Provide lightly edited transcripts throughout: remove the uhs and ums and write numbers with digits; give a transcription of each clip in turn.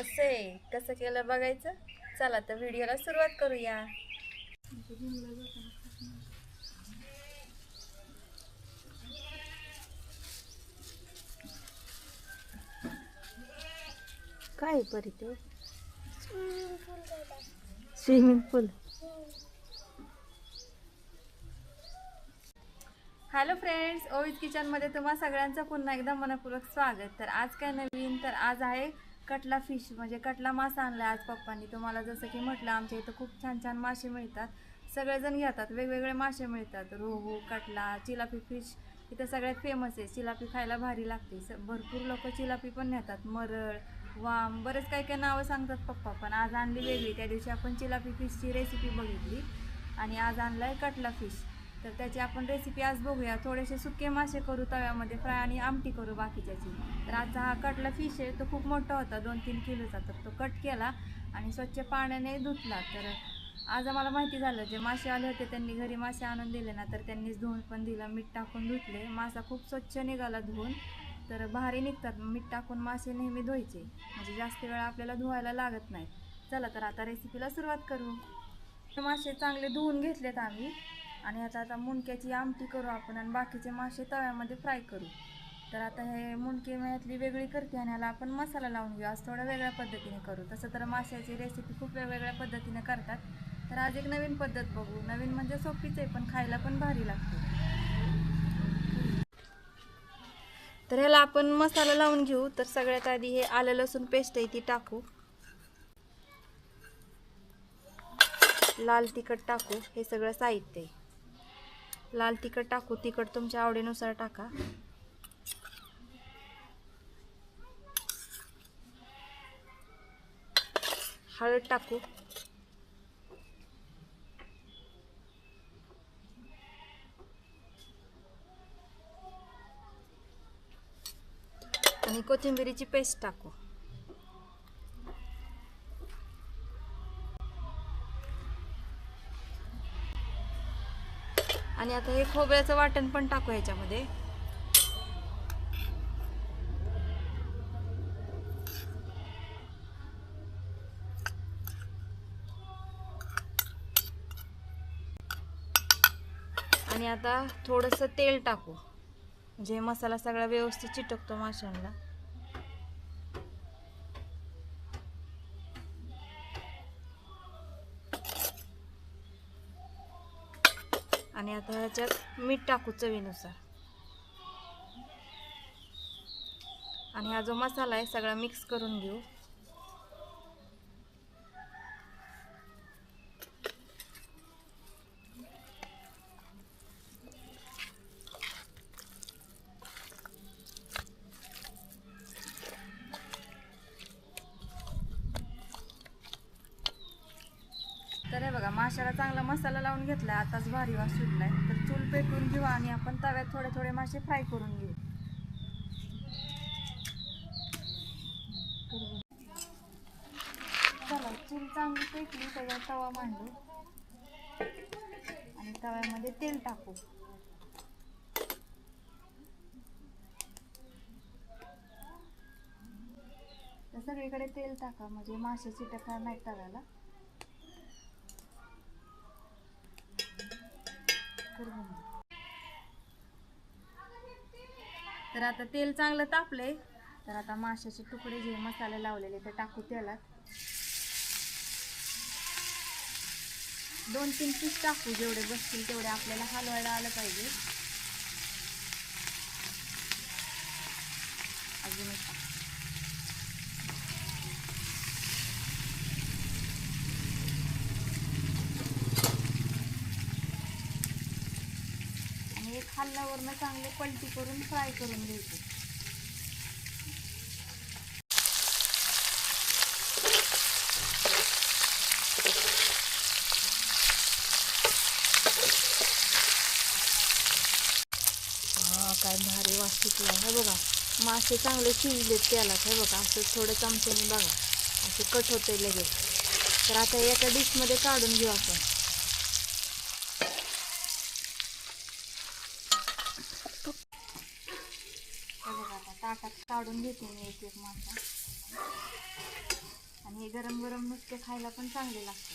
कसं आहे कसं केलं बघायचं. चला तर व्हिडिओला सुरुवात करूया. काय परी ते स्विमिंग पूल. हॅलो फ्रेंड्स, ओवीज किचनमध्ये तुम्हा सगळ्यांचं पुन्हा एकदा मनपूर्वक स्वागत. तर आज काय नवीन, तर आज आहे कटला फिश, म्हणजे कटला मासा आणला आज पप्पांनी. तुम्हाला जसं की म्हटलं, आमच्या इथं खूप छान छान मासे मिळतात, सगळेजण घेतात, वेगवेगळे मासे मिळतात. रोहू, कटला, चिलापी फिश इथं सगळ्यात फेमस आहे. चिलापी खायला भारी लागते, भरपूर लोक चिलापी पण नेतात. मरळ, वाम, बरेच काय काय नावं सांगतात पप्पा, पण आज आणली वेगळी. त्या दिवशी आपण चिलापी फिशची रेसिपी बघितली आणि आज आणलाय कटला फिश. तर त्याची आपण रेसिपी आज बघूया. थोडेसे सुके मासे करू तव्यामध्ये फ्राय आणि आमटी करू बाकीच्याची. तर आजचा हा कटला फिश आहे, तो खूप मोठा होता, 2-3 किलोचा. तर तो कट केला आणि स्वच्छ पाण्याने धुतला. तर आज आम्हाला माहिती झालं, जे मासे आले होते त्यांनी घरी मासे आणून दिले ना, तर त्यांनीच धुवून पण दिला, मीठ टाकून धुतले. मासा खूप स्वच्छ निघाला धुवून. तर भारी निघतात, मीठ टाकून मासे नेहमी धुवायचे, म्हणजे जास्त वेळा आपल्याला धुवायला लागत नाही. चला तर आता रेसिपीला सुरुवात करू. मासे चांगले धुवून घेतलेत आम्ही आणि आता मुंडक्याची आमटी करू आपण आणि बाकीचे मासे तव्यामध्ये फ्राय करू. तर आता हे मुंडके यातली वेगळी करते आणि ह्याला आपण मसाला लावून घेऊ. आज थोडं वेगळ्या पद्धतीने करू. तसं तर माशाची रेसिपी खूप वेगवेगळ्या पद्धतीने करतात, तर आज एक नवीन पद्धत बघू. नवीन म्हणजे सोपीच आहे, पण खायला पण भारी लागते. तर ह्याला आपण मसाला लावून घेऊ. तर सगळ्यात आधी हे आलं लसूण पेस्ट आहे ती टाकू, लाल तिखट टाकू, हे सगळं साहित्य आहे. लाल तिखट टाकू, तिखट तुमच्या आवडीनुसार टाका. हळद टाकू, आणि कोथिंबीरीची पेस्ट टाकू. आणि आता हे खोबऱ्याचं वाटण पण टाकू ह्याच्यामध्ये. आणि आता थोडंसं तेल टाकू, म्हणजे मसाला सगळा व्यवस्थित चिटकतो माशांना. आणि आता ह्याच्यात मीठ टाकू चवीनुसार. आणि हा जो मसाला आहे सगळा मिक्स करून घेऊ. तर हे बघा, माशाला चांगला मसाला लावून घेतलाय, आताच भारी वास सुटलाय. तर चूल पेटवून घेऊ आणि आपण तव्यात थोडे थोडे मासे फ्राय करून घेऊ. चला, चूल चांगली पेटली, त्याच्यावर तवा मांडू आणि तव्यामध्ये तेल टाकू. तर सगळीकडे तेल टाका, म्हणजे मासे चिटकणार नाही तव्याला. तर आता तेल चांगलं तापलंय. तर आता माशाचे तुकडे जे मसाले लावलेले ते टाकू तेलात. 2-3 पीस टाकू, जेवढे बसतील तेवढे, आपल्याला हलवायला आलं पाहिजे. अजून एक आणि एक हल्ल्यावरनं चांगले पलटी करून फ्राय करून घ्यायचे. काय भारी वास सुटला आहे बघा. मासे चांगले शिजलेत तेलात. हे बघा, असं थोडं चमच्याने बघा, असे कट होते लगेच. तर आता एका डिशमध्ये काढून घेऊ आपण. हे बघा, आता ताटात काढून घेते मी एक एक मासा. आणि हे गरम गरम नुसते खायला पण चांगले लागते.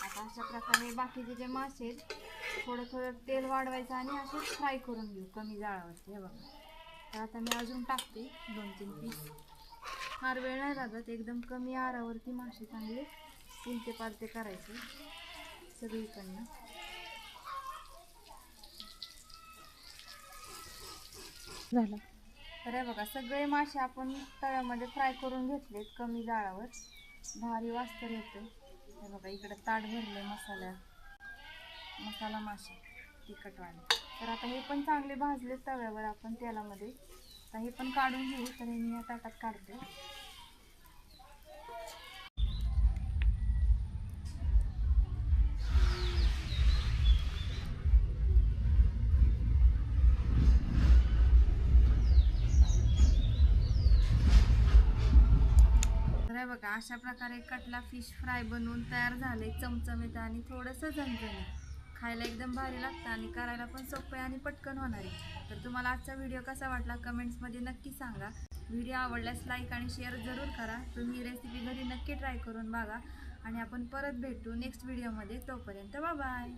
आता अशा प्रकारे बाकीचे जे मासे आहेत थोडं थोडं तेल वाढवायचं आणि असे फ्राय करून घेऊ कमी जाळावरती. हे बघा, तर आता मी अजून टाकते 2-3 पीस. फार वेळ नाही लागत, एकदम कमी आरावरती मासे चांगले उलटे पालटे करायचे सगळीकडनं. झालं. तर हे बघा, सगळे मासे आपण तव्यामध्ये फ्राय करून घेतलेत कमी जाळावर. भारी वास्तर येतो. हे बघा, इकडे ताट भरले मसाला मासे तिखटवाले. तर आता हे पण चांगले भाजले तव्यावर आपण तेलामध्ये. आता हे पण काढून घेऊ. तर हे मी या ताटात काढते. तर हे बघा, अशा प्रकारे कटला फिश फ्राय बनवून तयार झाले. चमचमीत आणि थोडंसं झणझणीत. खायला एकदम भारी लागतं आणि करायला पण सोपं आहे आणि पटकन होणार आहे. तर तुम्हाला आजचा व्हिडिओ कसा वाटला कमेंट्समध्ये नक्की सांगा. व्हिडिओ आवडल्यास लाईक आणि शेअर जरूर करा. तुम्ही ही रेसिपी घरी नक्की ट्राय करून बघा आणि आपण परत भेटू नेक्स्ट व्हिडिओमध्ये. तोपर्यंत बाय बाय.